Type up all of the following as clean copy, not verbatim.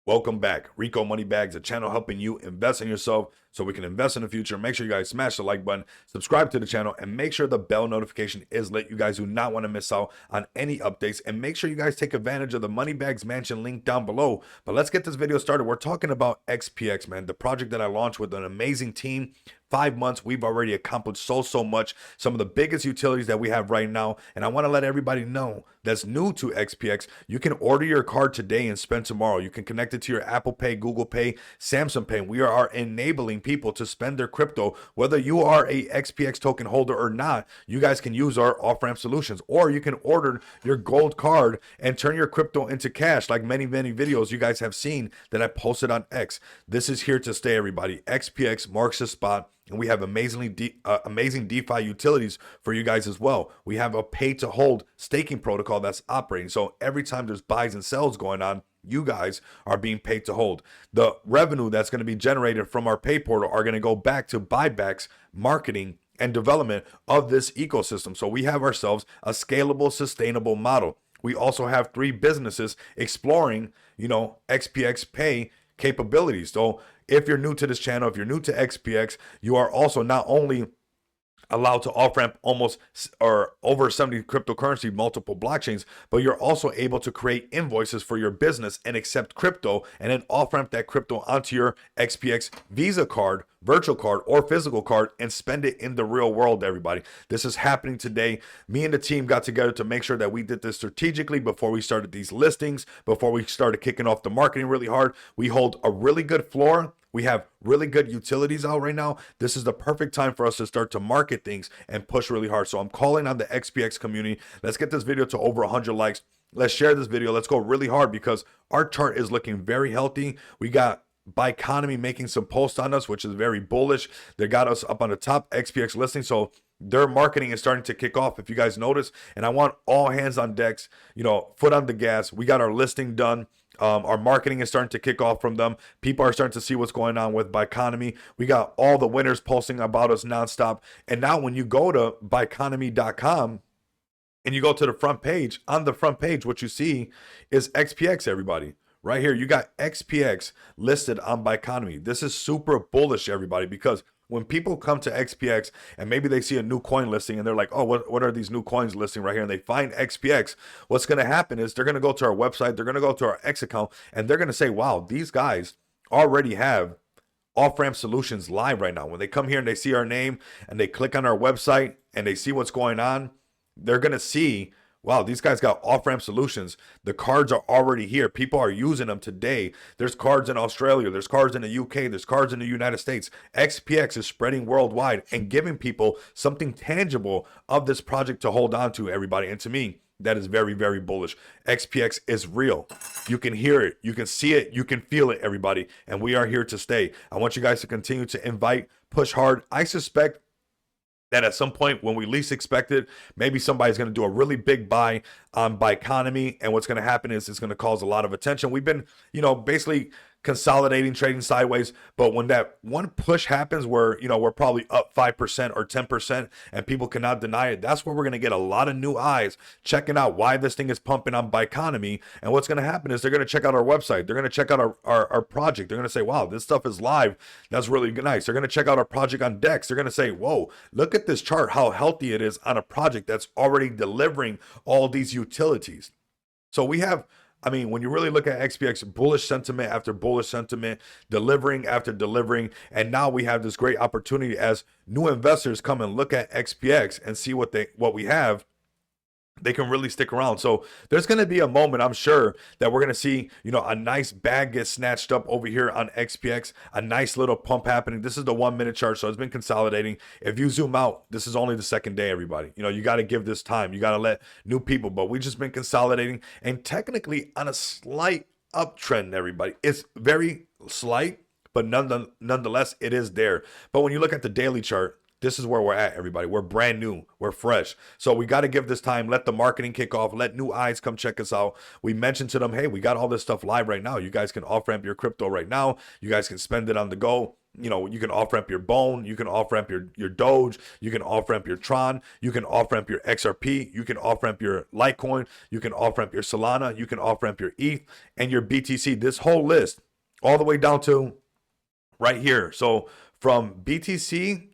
Welcome back. Rico Money Bags, a channel helping you invest in yourself so we can invest in the future. Make sure you guys smash the like button, subscribe to the channel, and make sure the bell notification is lit. You guys do not want to miss out on any updates. And make sure you guys take advantage of the Money Bags Mansion link down below. But let's get this video started. We're talking about XPX, man, the project that I launched with an amazing team. 5 months, we've already accomplished so much. Some of the biggest utilities that we have right now. And I want to let everybody know that's new to XPX, you can order your card today and spend tomorrow. You can connect it to your Apple Pay, Google Pay, Samsung Pay. We are enabling people to spend their crypto. Whether you are a XPX token holder or not, you guys can use our off-ramp solutions. Or you can order your gold card and turn your crypto into cash, like many videos you guys have seen that I posted on X. This is here to stay, everybody. XPX marks the spot. And we have amazing DeFi utilities for you guys as well. We have a pay-to-hold staking protocol that's operating. So every time there's buys and sells going on, you guys are being paid to hold. The revenue that's going to be generated from our pay portal are going to go back to buybacks, marketing, and development of this ecosystem. So we have ourselves a scalable, sustainable model. We also have 3 businesses exploring, XPX Pay capabilities. So if you're new to this channel, if you're new to XPX, you are also not only allowed to off-ramp almost or over 70 cryptocurrency, multiple blockchains, but you're also able to create invoices for your business and accept crypto and then off-ramp that crypto onto your XPX Visa card, virtual card, or physical card and spend it in the real world, everybody. This is happening today. Me and the team got together to make sure that we did this strategically before we started these listings, before we started kicking off the marketing really hard. We hold a really good floor. We have really good utilities out right now. This is the perfect time for us to start to market things and push really hard. So I'm calling on the XPX community. Let's get this video to over 100 likes. Let's share this video. Let's go really hard because our chart is looking very healthy. We got Biconomy making some posts on us, which is very bullish. They got us up on the top XPX listing. So their marketing is starting to kick off, if you guys notice. And I want all hands on decks, foot on the gas. We got our listing done. Our marketing is starting to kick off from them. People are starting to see what's going on with Biconomy. We got all the winners posting about us nonstop. And now when you go to biconomy.com and you go to the front page, on the front page, what you see is XPX, everybody. Right here, you got XPX listed on Biconomy. This is super bullish, everybody, because when people come to XPX and maybe they see a new coin listing and they're like, oh, what are these new coins listing right here? And they find XPX. What's going to happen is they're going to go to our website. They're going to go to our X account and they're going to say, wow, these guys already have off-ramp solutions live right now. When they come here and they see our name and they click on our website and they see what's going on, they're going to see, wow, these guys got off-ramp solutions. The cards are already here. People are using them today. There's cards in Australia. There's cards in the UK. There's cards in the United States. XPX is spreading worldwide and giving people something tangible of this project to hold on to, everybody. And to me, that is very bullish. XPX is real. You can hear it. You can see it. You can feel it, everybody. And we are here to stay. I want you guys to continue to invite, push hard. I suspect that at some point when we least expect it, maybe somebody's going to do a really big buy on Biconomy, and what's going to happen is it's going to cause a lot of attention. We've been, basically consolidating, trading sideways, but when that one push happens where, we're probably up 5% or 10% and people cannot deny it, that's where we're going to get a lot of new eyes checking out why this thing is pumping on Biconomy. And what's going to happen is they're going to check out our website. They're going to check out our project. They're going to say, wow, this stuff is live. That's really nice. They're going to check out our project on Dex. They're going to say, whoa, look at this chart, how healthy it is on a project that's already delivering all these utilities. So we have, when you really look at XPX, bullish sentiment after bullish sentiment, delivering after delivering, and now we have this great opportunity as new investors come and look at XPX and see what we have. They can really stick around. So there's going to be a moment, I'm sure, that we're going to see, a nice bag get snatched up over here on XPX, a nice little pump happening. This is the 1 minute chart, so it's been consolidating. If you zoom out, this is only the second day, everybody. You got to give this time. You got to let new people, but we just been consolidating and technically on a slight uptrend, everybody. It's very slight, but nonetheless, it is there. But when you look at the daily chart, this is where we're at, everybody. We're brand new. We're fresh. So we got to give this time. Let the marketing kick off. Let new eyes come check us out. We mentioned to them, hey, we got all this stuff live right now. You guys can off-ramp your crypto right now. You guys can spend it on the go. you know, you can off ramp your Bone, you can off ramp your Doge, you can off ramp your Tron, you can off ramp your XRP, you can off ramp your Litecoin, you can off ramp your Solana, you can off ramp your ETH and your BTC. This whole list, all the way down to right here. So from BTC,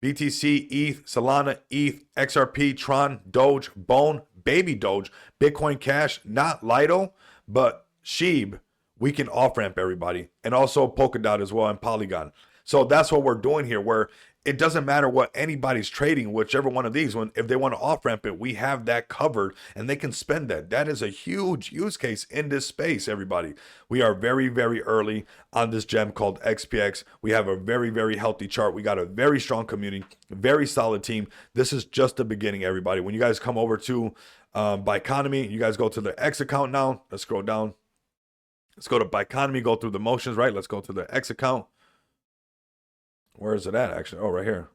ETH, Solana, ETH, XRP, Tron, Doge, Bone, Baby Doge, Bitcoin Cash, not Lido, but Sheeb, we can off ramp everybody, and also Polkadot as well and Polygon. So that's what we're doing here, where it doesn't matter what anybody's trading, whichever one of these, if they want to off ramp it, we have that covered and they can spend that. That is a huge use case in this space, everybody. We are very, very early on this gem called XPX. We have a very, very healthy chart. We got a very strong community, very solid team. This is just the beginning, everybody. When you guys come over to Biconomy, you guys go to the X account now. Let's scroll down. Let's go to Biconomy, go through the motions, right? Let's go to the X account. Where is it at, actually? Oh, right here.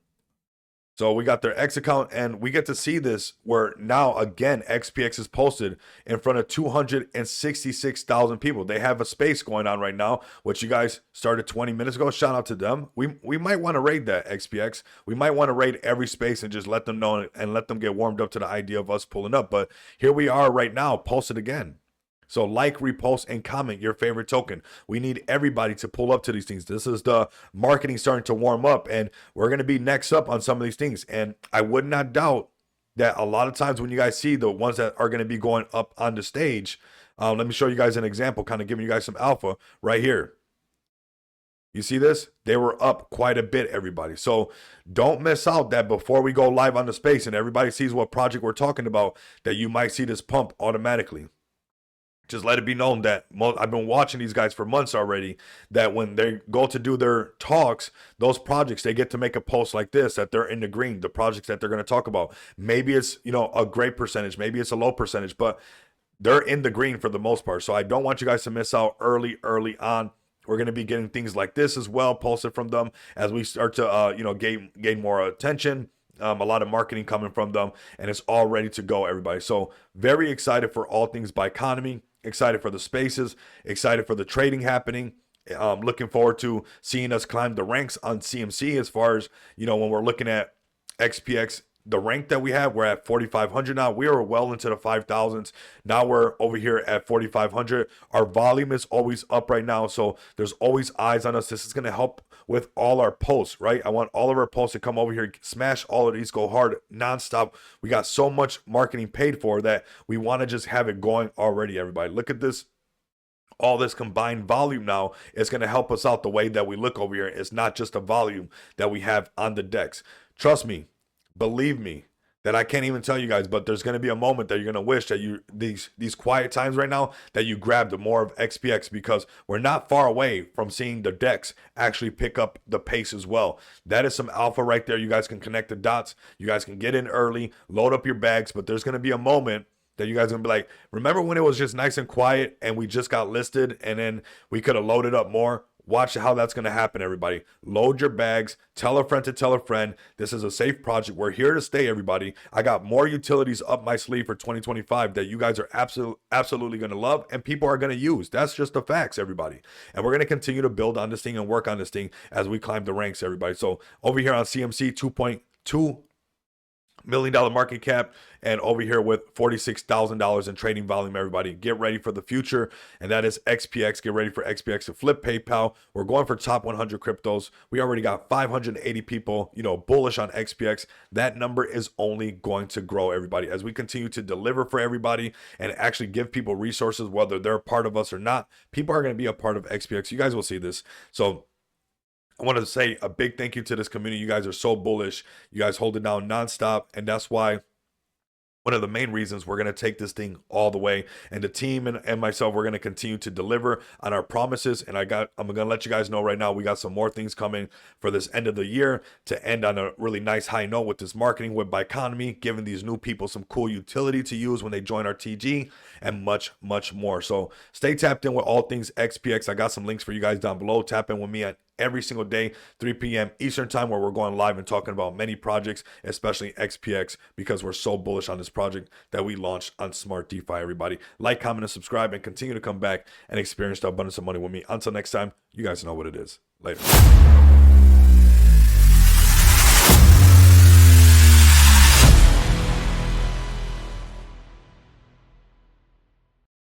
So we got their X account, and we get to see this where now, again, XPX is posted in front of 266,000 people. They have a space going on right now, which you guys started 20 minutes ago. Shout out to them. We might want to raid that XPX. We might want to raid every space and just let them know and let them get warmed up to the idea of us pulling up. But here we are right now, posted again. So like, repost, and comment your favorite token. We need everybody to pull up to these things. This is the marketing starting to warm up, and we're going to be next up on some of these things. And I would not doubt that a lot of times when you guys see the ones that are going to be going up on the stage, let me show you guys an example, kind of giving you guys some alpha right here. You see this? They were up quite a bit, everybody. So don't miss out that before we go live on the space and everybody sees what project we're talking about, that you might see this pump automatically. Just let it be known that I've been watching these guys for months already, that when they go to do their talks, those projects, they get to make a post like this, that they're in the green, the projects that they're going to talk about. Maybe it's, you know, a great percentage, maybe it's a low percentage, but they're in the green for the most part. So I don't want you guys to miss out early on. We're going to be getting things like this as well posted from them as we start to, you know, gain more attention. A lot of marketing coming from them, and it's all ready to go, everybody. So very excited for all things Biconomy. Excited for the spaces, excited for the trading happening. Looking forward to seeing us climb the ranks on CMC as far as, you know, when we're looking at XPX, the rank that we have, we're at 4,500 now. We are well into the 5,000s. Now we're over here at 4,500. Our volume is always up right now, so there's always eyes on us. This is going to help with all our posts, right? I want all of our posts to come over here, smash all of these, go hard, nonstop. We got so much marketing paid for that we want to just have it going already, everybody. Look at this. All this combined volume now is going to help us out the way that we look over here. It's not just a volume that we have on the decks. Trust me. Believe me, that I can't even tell you guys, but there's going to be a moment that you're going to wish that you, these quiet times right now, that you grabbed more of XPX, because we're not far away from seeing the decks actually pick up the pace as well. That is some alpha right there. You guys can connect the dots. You guys can get in early, load up your bags, but there's going to be a moment that you guys are going to be like, remember when it was just nice and quiet and we just got listed and then we could have loaded up more? Watch how that's going to happen, everybody. Load your bags. Tell a friend to tell a friend. This is a safe project. We're here to stay, everybody. I got more utilities up my sleeve for 2025 that you guys are absolutely going to love and people are going to use. That's just the facts, everybody. And we're going to continue to build on this thing and work on this thing as we climb the ranks, everybody. So over here on CMC, $2.2 million market cap, and over here with $46,000 in trading volume, everybody. Get ready for the future, and that is XPX. Get ready for XPX to flip PayPal. We're going for top 100 cryptos. We already got 580 people, you know, bullish on XPX. That number is only going to grow, everybody, as we continue to deliver for everybody and actually give people resources, whether they're a part of us or not. People are going to be a part of XPX. You guys will see this. So I want to say a big thank you to this community. You guys are so bullish. You guys hold it down nonstop. And that's why one of the main reasons we're going to take this thing all the way. And the team and myself, we're going to continue to deliver on our promises. And I'm going to let you guys know right now, we got some more things coming for this end of the year to end on a really nice high note with this marketing with Biconomy, giving these new people some cool utility to use when they join our TG, and much, much more. So stay tapped in with all things XPX. I got some links for you guys down below. Tap in with me every single day, 3 p.m. Eastern time, where we're going live and talking about many projects, especially XPX, because we're so bullish on this project that we launched on Smart DeFi. Everybody, like, comment, and subscribe, and continue to come back and experience the abundance of money with me. Until next time, you guys know what it is. Later.